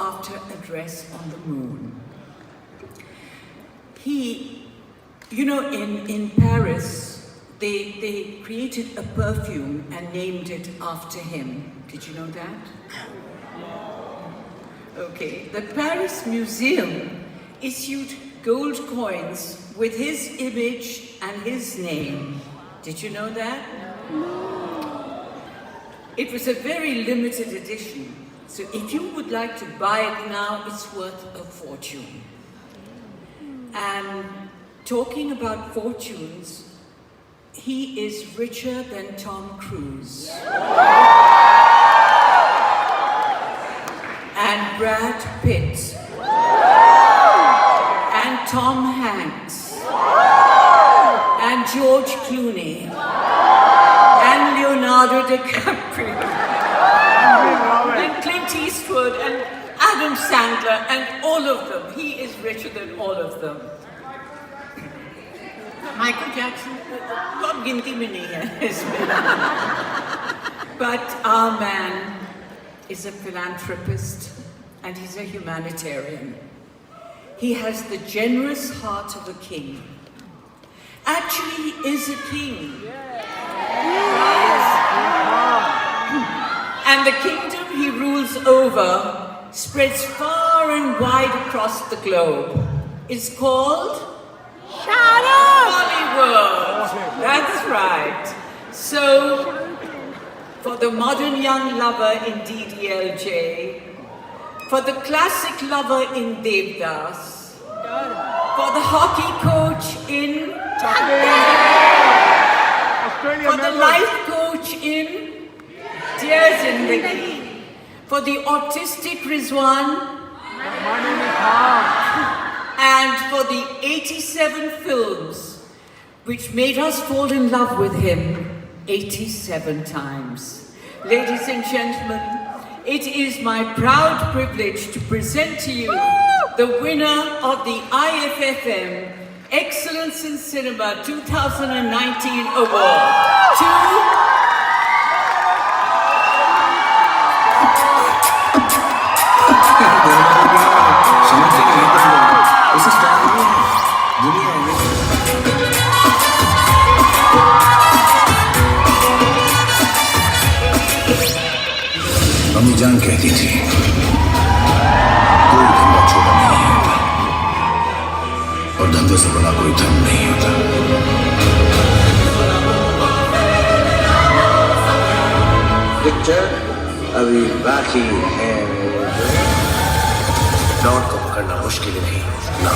after Address on the Moon. In Paris, they created a perfume and named it after him. Did you know that? Okay. The Paris Museum issued gold coins with his image and his name. Did you know that? It was a very limited edition. So if you would like to buy it now, it's worth a fortune. And talking about fortunes, he is richer than Tom Cruise. And Brad Pitt. And Tom Hanks. And George Clooney. And Leonardo DiCaprio. And Clint Eastwood. And Adam Sandler. And all of them. He is richer than all of them. Michael Jackson, बहुत गिनती में नहीं है इसमें. But our man is a philanthropist and he's a humanitarian. He has the generous heart of a king. Actually, he is a king. And the kingdom he rules over spreads far and wide across the globe. It's called Bollywood. That's right. So, for the modern young lover in DDLJ, for the classic lover in Devdas, for the hockey coach in for the life coach in Dear Zindagi, for the autistic Rizwan, and for the 87 films which made us fall in love with him 87 times. Ladies and gentlemen, it is my proud privilege to present to you the winner of the IFFM Excellence in Cinema 2019 Award. अम्मी जान कहती थी कोई धंधा छोटा नहीं होता और धंधे से बड़ा कोई धन नहीं होता. पिक्चर अभी बाकी है. डॉट को पकड़ना मुश्किल नहीं ना.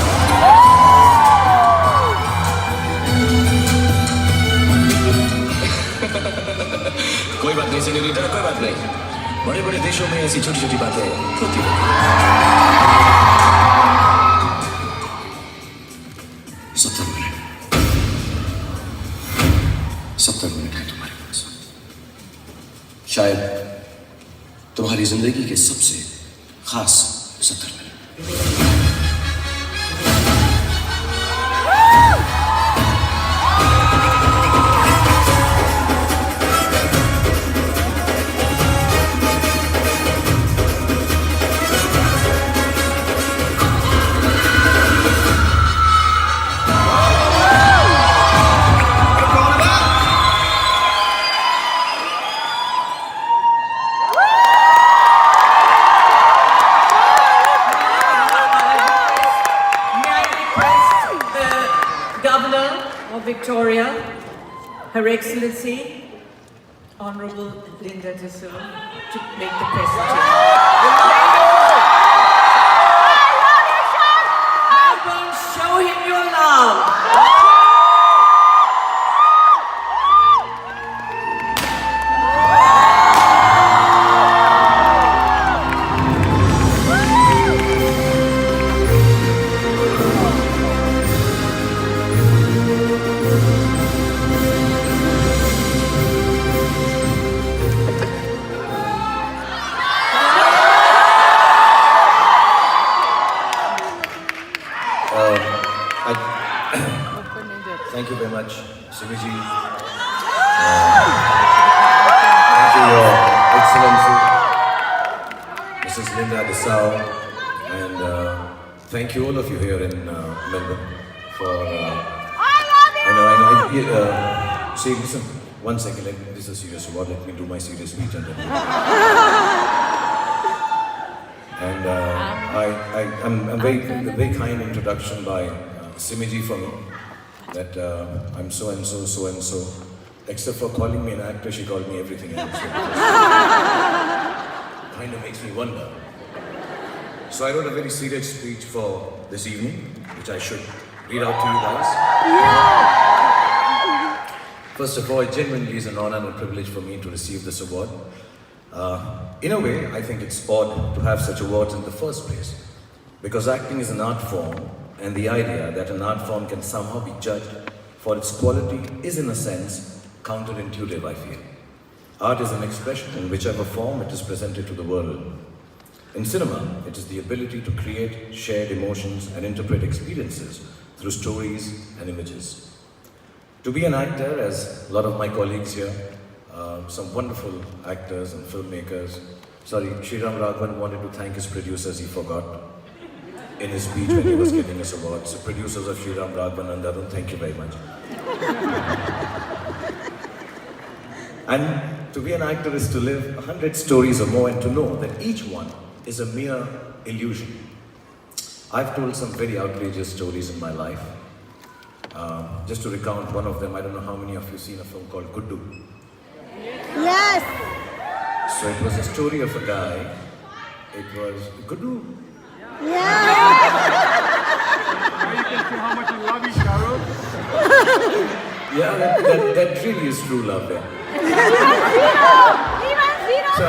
कोई बात नहीं सेन्योरिटा, कोई बात नहीं. बड़े बड़े देशों में ऐसी छोटी छोटी बातें होती हैं. 70 मिनट है तुम्हारे पास. शायद तुम्हारी जिंदगी के सबसे खास 70 minute. Victoria, Her Excellency, Honorable Linda de Silva, to make the presentation. Melbourne, show him your love. Thank you very much, Sumiji. Thank you, Your Excellency, Mrs. Linda de Silva. thank you all of you here in Melbourne for. I love you! I know. See, listen. 1 second. This is a serious award. Let me do my serious speech and then. And I'm very kind introduction by Simiji for me. That I'm so and so, so and so. Except for calling me an actor, she called me everything else. Kind of makes me wonder. So I wrote a very serious speech for this evening, which I should read out to you guys. First of all, it genuinely is an honor and a privilege for me to receive this award. In a way, I think it's odd to have such awards in the first place, because acting is an art form, and the idea that an art form can somehow be judged for its quality is, in a sense, counterintuitive, I feel. Art is an expression in whichever form it is presented to the world. In cinema, it is the ability to create shared emotions and interpret experiences through stories and images. To be an actor, as a lot of my colleagues here, some wonderful actors and filmmakers. Sorry, Sriram Raghavan wanted to thank his producers, he forgot in his speech when he was getting his awards. So producers of Sriram Raghavan and Arun, thank you very much. And to be an actor is to live 100 stories or more and to know that each one is a mere illusion. I've told some very outrageous stories in my life. Just to recount one of them, I don't know how many of you have seen a film called Guddu. Yes! So it was a story of a guy. It was Guddu. Yeah! Now you can see how much I love you, Shahrukh. Yeah, that really is true love there. So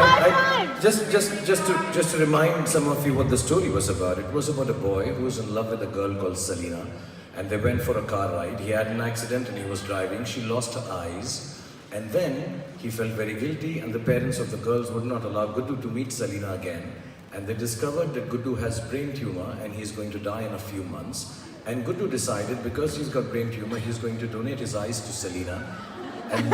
just to remind some of you what the story was about. It was about a boy who was in love with a girl called Selina, and they went for a car ride. He had an accident and he was driving. She lost her eyes, and then he felt very guilty, and the parents of the girls would not allow Guddu to meet Selina again. And they discovered that Guddu has brain tumor and he's going to die in a few months. And Guddu decided, because he's got brain tumor, he's going to donate his eyes to Selina. And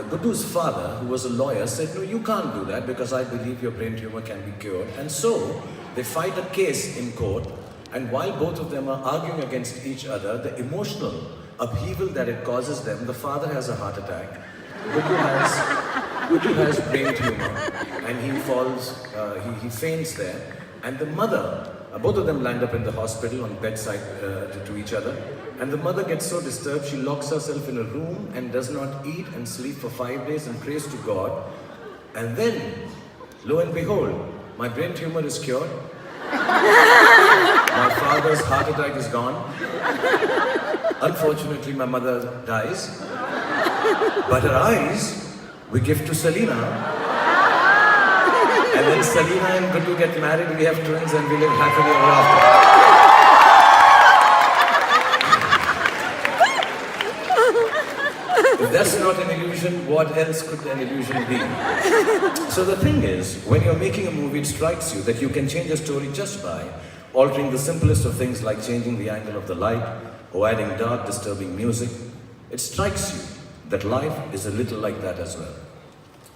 Guddu's father, who was a lawyer, said, no, you can't do that because I believe your brain tumor can be cured. And so they fight a case in court, and while both of them are arguing against each other, the emotional upheaval that it causes them, the father has a heart attack, Guddu has brain tumor, and he falls, he faints there, and the mother, both of them land up in the hospital on bedside to each other. And the mother gets so disturbed, she locks herself in a room and does not eat and sleep for 5 days and prays to God. And then, lo and behold, my brain tumor is cured. My father's heart attack is gone. Unfortunately, my mother dies. But her eyes, we give to Selina. And then Selina and Guddu get married, we have twins, and we live happily ever after. If that's not an illusion, what else could an illusion be? So the thing is, when you're making a movie, it strikes you that you can change a story just by altering the simplest of things, like changing the angle of the light or adding dark, disturbing music. It strikes you that life is a little like that as well.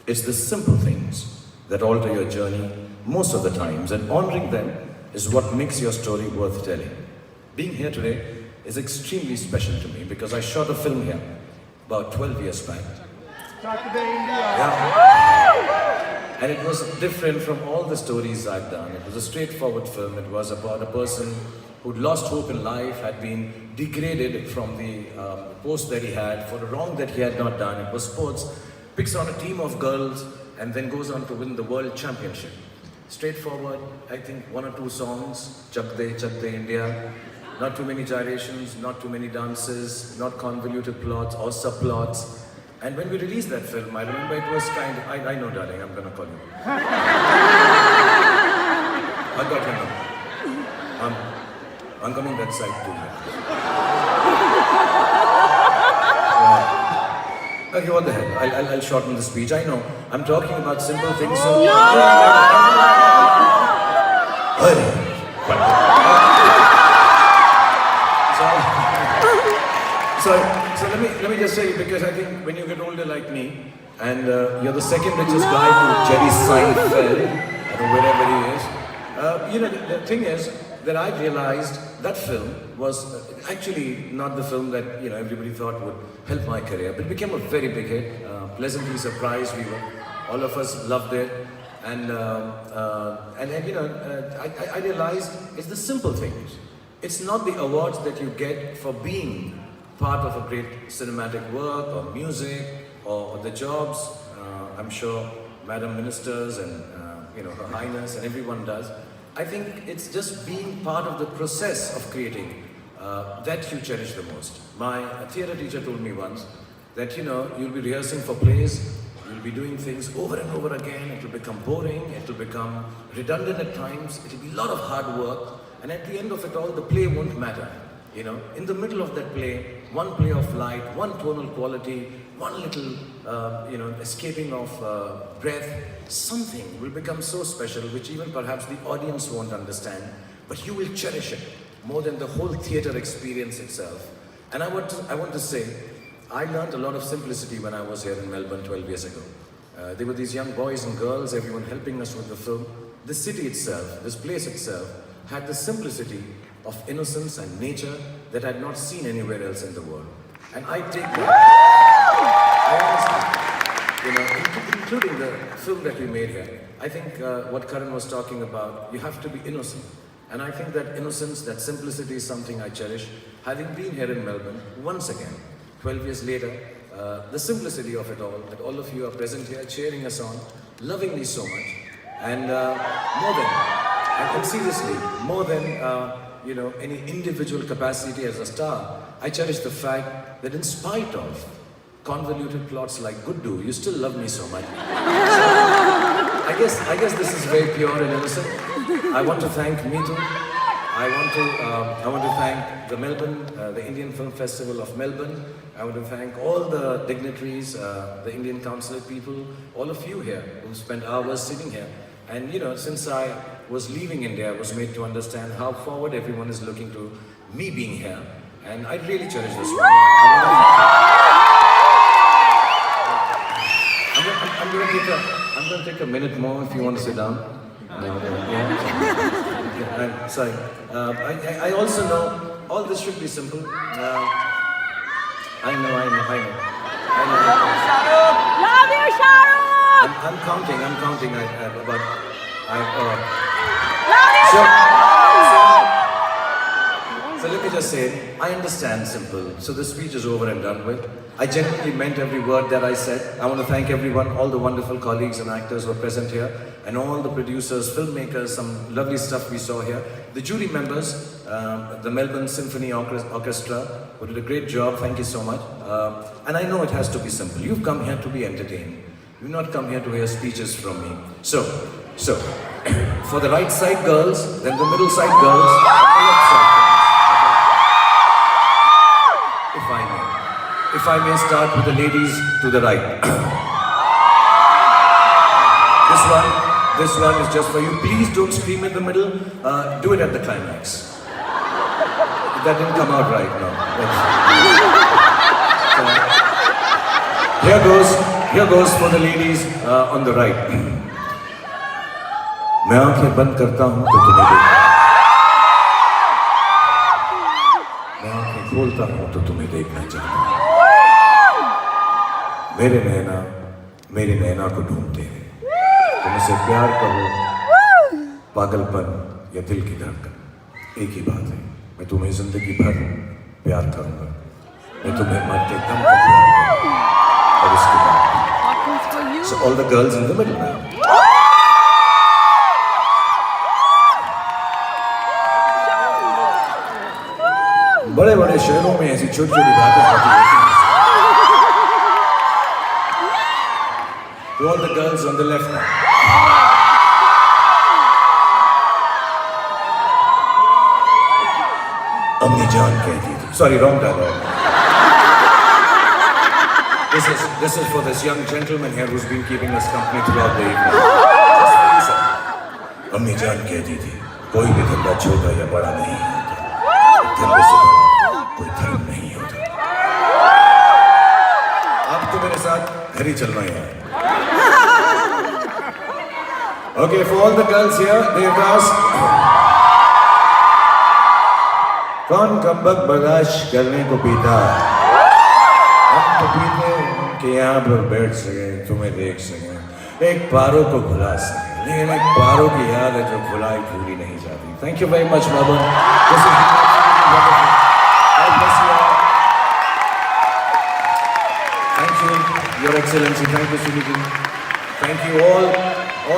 It's the simple things that alter your journey most of the times, and honoring them is what makes your story worth telling. Being here today is extremely special to me because I shot a film here about 12 years back. Saturday, India. Yeah. And it was different from all the stories I've done. It was a straightforward film. It was about a person who'd lost hope in life, had been degraded from the post that he had for a wrong that he had not done. It was sports, picks on a team of girls, and then goes on to win the world championship. Straightforward, I think 1 or 2 songs, Chak De India. Not too many gyrations, not too many dances, not convoluted plots or subplots. And when we released that film, I remember it was kind of, I know darling, I'm gonna call you. I got your number. I'm coming that side too. Okay, what the hell? I'll shorten the speech. I know, I'm talking about simple things, so... So let me just say, because I think when you get older like me, and you're the second richest guy to Jerry Seinfeld, or wherever he is, you know, the thing is, that I realized that film was actually not the film that everybody thought would help my career, but it became a very big hit. Pleasantly surprised we were. All of us loved it, and then I realized it's the simple things. It's not the awards that you get for being part of a great cinematic work or music or the jobs. I'm sure Madam Ministers and Her Highness and everyone does. I think it's just being part of the process of creating that you cherish the most. My theatre teacher told me once that you'll be rehearsing for plays, you'll be doing things over and over again, it will become boring, it will become redundant at times, it will be a lot of hard work, and at the end of it all, the play won't matter. In the middle of that play, one play of light, one tonal quality, one little, escaping of breath, something will become so special, which even perhaps the audience won't understand, but you will cherish it more than the whole theatre experience itself. And I want to say, I learned a lot of simplicity when I was here in Melbourne 12 years ago. There were these young boys and girls, everyone helping us with the film. The city itself, this place itself, had the simplicity of innocence and nature that I had not seen anywhere else in the world. And I take that, including the film that we made here. I think what Karan was talking about, you have to be innocent. And I think that innocence, that simplicity is something I cherish. Having been here in Melbourne, once again, 12 years later, the simplicity of it all, that all of you are present here, cheering us on, loving me so much, and seriously, more than any individual capacity as a star, I cherish the fact that in spite of convoluted plots like Guddu, you still love me so much. I guess this is very pure and innocent. I want to thank Meetu. I want to thank the Melbourne, the Indian Film Festival of Melbourne. I want to thank all the dignitaries, the Indian consulate people, all of you here who spent hours sitting here. And since I was leaving India, I was made to understand how forward everyone is looking to me being here. And I really cherish this one. I'm going to take a minute more if you want to sit down. I'm sorry. I also know all this should be simple. I know. Love you, Shahrukh! I'm counting. So let me just say, I understand simple. So the speech is over and done with. I genuinely meant every word that I said. I want to thank everyone, all the wonderful colleagues and actors who are present here, and all the producers, filmmakers, some lovely stuff we saw here. The jury members, the Melbourne Symphony Orchestra, who did a great job. Thank you so much. And I know it has to be simple. You've come here to be entertained. You've not come here to hear speeches from me. So, for the right side girls, then the middle side girls, and the left side girls. Okay? If I may start with the ladies to the right. This one is just for you. Please don't scream in the middle. Do it at the climax. That didn't come out right now. Here goes for the ladies on the right. मैं आंखें बंद करता हूं तो तुम्हें देखना, मैं आंखें खोलता हूं तो तुम्हें देखना चाहता हूं। मेरे नैना को ढूंढते हैं। तुम उसे प्यार कहो, पागलपन या दिल की धड़कन, एक ही बात है। मैं तुम्हें जिंदगी भर प्यार करूंगा। मैं तुम्हें मरते दम तक प्यार करूंगा। और उसके बाद So all the girls in the middle now. बड़े-बड़े शहरों में ऐसी छोटी-छोटी बातें होती हैं। To all the girls on the left now. अम्मी जान कहती थी. Sorry, wrong dialogue. This is for this young gentleman here who's been keeping us company throughout the evening. Just for you, sir. अम्मी जान कहती थी, कोई भी धंधा छोटा या बड़ा नहीं होता। धंधे से बड़ा कोई धर्म नहीं होता। आप तो मेरे साथ घर ही चलना है। Okay, for all the girls here, Devdas. कौन कमबक बर्दाश्त करने को पीता? हम तो पीते हैं कि यहाँ पर बैठ सके, तुम्हें देख सके, एक पारों को भुला सके, लेकिन एक पारों की याद है जो भुलाई भूली नहीं जाती. Thank you very much, Melbourne. This is wonderful. God bless you all. Thank you, Your Excellency. Thank you, Suniti. Thank you all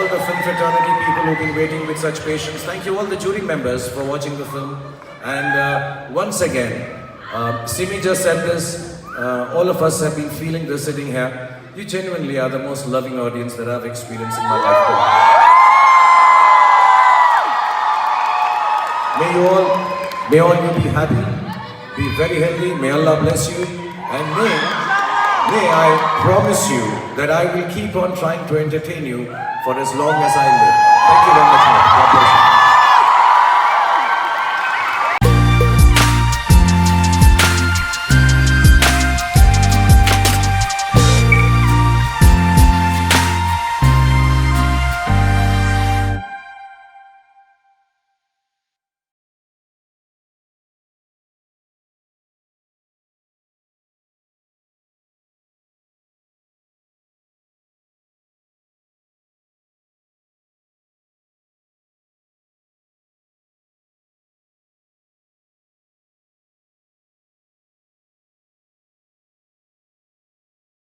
the film fraternity people who've been waiting with such patience. Thank you all the jury members for watching the film. And once again, Simi just said this, all of us have been feeling this sitting here. You genuinely are the most loving audience that I've experienced in my lifetime. May all you be happy, be very healthy, may Allah bless you, and may I promise you that I will keep on trying to entertain you for as long as I live. Thank you very much, man. God bless you.